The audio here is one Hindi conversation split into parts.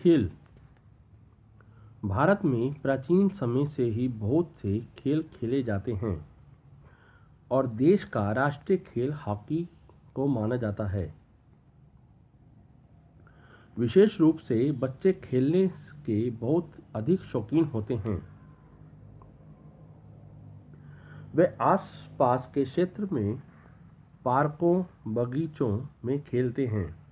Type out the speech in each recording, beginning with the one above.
खेल। भारत में प्राचीन समय से ही बहुत से खेल खेले जाते हैं और देश का राष्ट्रीय खेल हॉकी को माना जाता है। विशेष रूप से बच्चे खेलने के बहुत अधिक शौकीन होते हैं। वे आसपास के क्षेत्र में पार्कों, बगीचों में खेलते हैं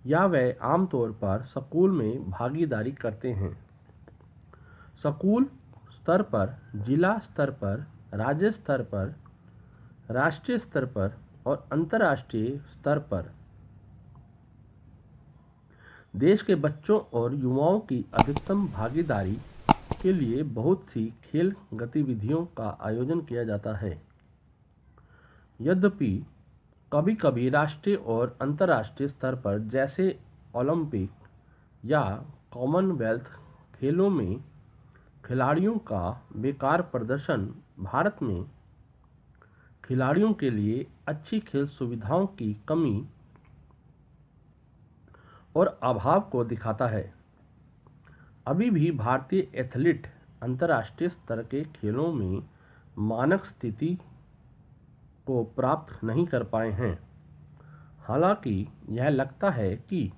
या वे आमतौर पर स्कूल में भागीदारी करते हैं। स्कूल स्तर पर, जिला स्तर पर, राज्य स्तर पर, राष्ट्रीय स्तर पर और अंतर्राष्ट्रीय स्तर पर देश के बच्चों और युवाओं की अधिकतम भागीदारी के लिए बहुत सी खेल गतिविधियों का आयोजन किया जाता है। यद्यपि कभी-कभी राष्ट्रीय और अंतर्राष्ट्रीय स्तर पर जैसे ओलंपिक या कॉमनवेल्थ खेलों में खिलाड़ियों का बेकार प्रदर्शन भारत में खिलाड़ियों के लिए अच्छी खेल सुविधाओं की कमी और अभाव को दिखाता है। अभी भी भारतीय एथलीट अंतर्राष्ट्रीय स्तर के खेलों में मानक स्थिति को प्राप्त नहीं कर पाए हैं। हालांकि यह लगता है कि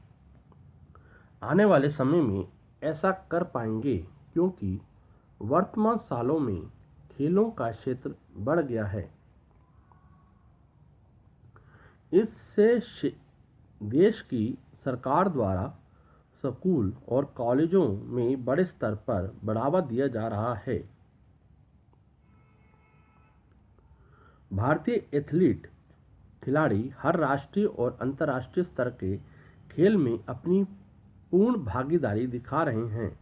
आने वाले समय में ऐसा कर पाएंगे, क्योंकि वर्तमान सालों में खेलों का क्षेत्र बढ़ गया है। इससे देश की सरकार द्वारा स्कूल और कॉलेजों में बड़े स्तर पर बढ़ावा दिया जा रहा है। भारतीय एथलीट खिलाड़ी हर राष्ट्रीय और अंतर्राष्ट्रीय स्तर के खेल में अपनी पूर्ण भागीदारी दिखा रहे हैं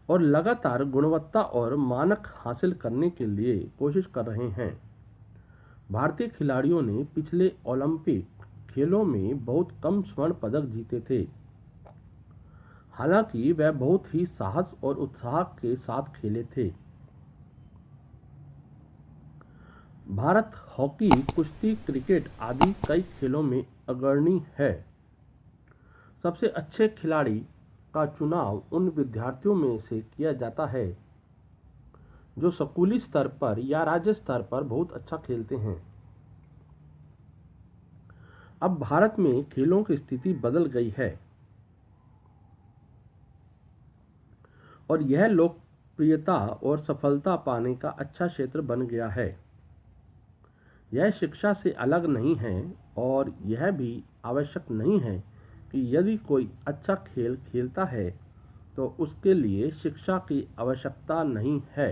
और लगातार गुणवत्ता और मानक हासिल करने के लिए कोशिश कर रहे हैं। भारतीय खिलाड़ियों ने पिछले ओलंपिक खेलों में बहुत कम स्वर्ण पदक जीते थे। हालांकि वह बहुत ही साहस और उत्साह के साथ खेले थे। भारत हॉकी, कुश्ती, क्रिकेट आदि कई खेलों में अग्रणी है। सबसे अच्छे खिलाड़ी का चुनाव उन विद्यार्थियों में से किया जाता है जो स्कूली स्तर पर या राज्य स्तर पर बहुत अच्छा खेलते हैं। अब भारत में खेलों की स्थिति बदल गई है और यह लोकप्रियता और सफलता पाने का अच्छा क्षेत्र बन गया है। यह शिक्षा से अलग नहीं है और यह भी आवश्यक नहीं है कि यदि कोई अच्छा खेल खेलता है तो उसके लिए शिक्षा की आवश्यकता नहीं है,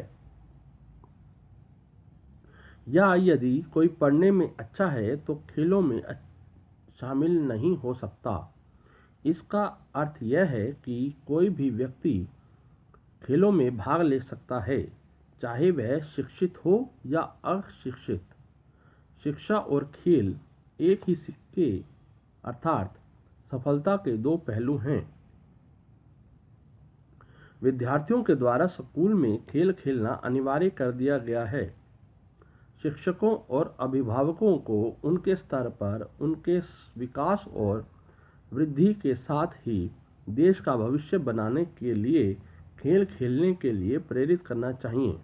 या यदि कोई पढ़ने में अच्छा है तो खेलों में शामिल नहीं हो सकता। इसका अर्थ यह है कि कोई भी व्यक्ति खेलों में भाग ले सकता है, चाहे वह शिक्षित हो या अशिक्षित। शिक्षा और खेल एक ही सिक्के अर्थात सफलता के दो पहलू हैं। विद्यार्थियों के द्वारा स्कूल में खेल खेलना अनिवार्य कर दिया गया है। शिक्षकों और अभिभावकों को उनके स्तर पर उनके विकास और वृद्धि के साथ ही देश का भविष्य बनाने के लिए खेल खेलने के लिए प्रेरित करना चाहिए।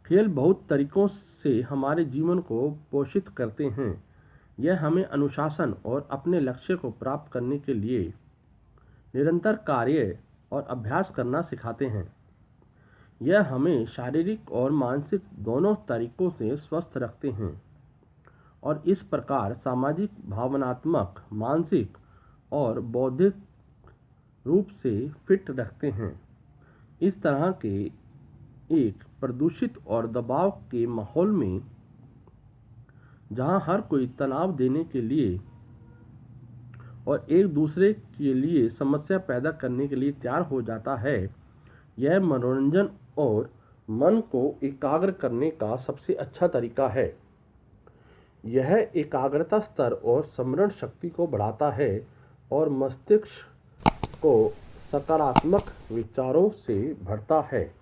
खेल बहुत तरीकों से हमारे जीवन को पोषित करते हैं। यह हमें अनुशासन और अपने लक्ष्य को प्राप्त करने के लिए निरंतर कार्य और अभ्यास करना सिखाते हैं। यह हमें शारीरिक और मानसिक दोनों तरीकों से स्वस्थ रखते हैं और इस प्रकार सामाजिक, भावनात्मक, मानसिक और बौद्धिक रूप से फिट रखते हैं। इस तरह के एक प्रदूषित और दबाव के माहौल में जहां हर कोई तनाव देने के लिए और एक दूसरे के लिए समस्या पैदा करने के लिए तैयार हो जाता है, यह मनोरंजन और मन को एकाग्र करने का सबसे अच्छा तरीका है। यह एकाग्रता स्तर और स्मरण शक्ति को बढ़ाता है और मस्तिष्क को सकारात्मक विचारों से भरता है।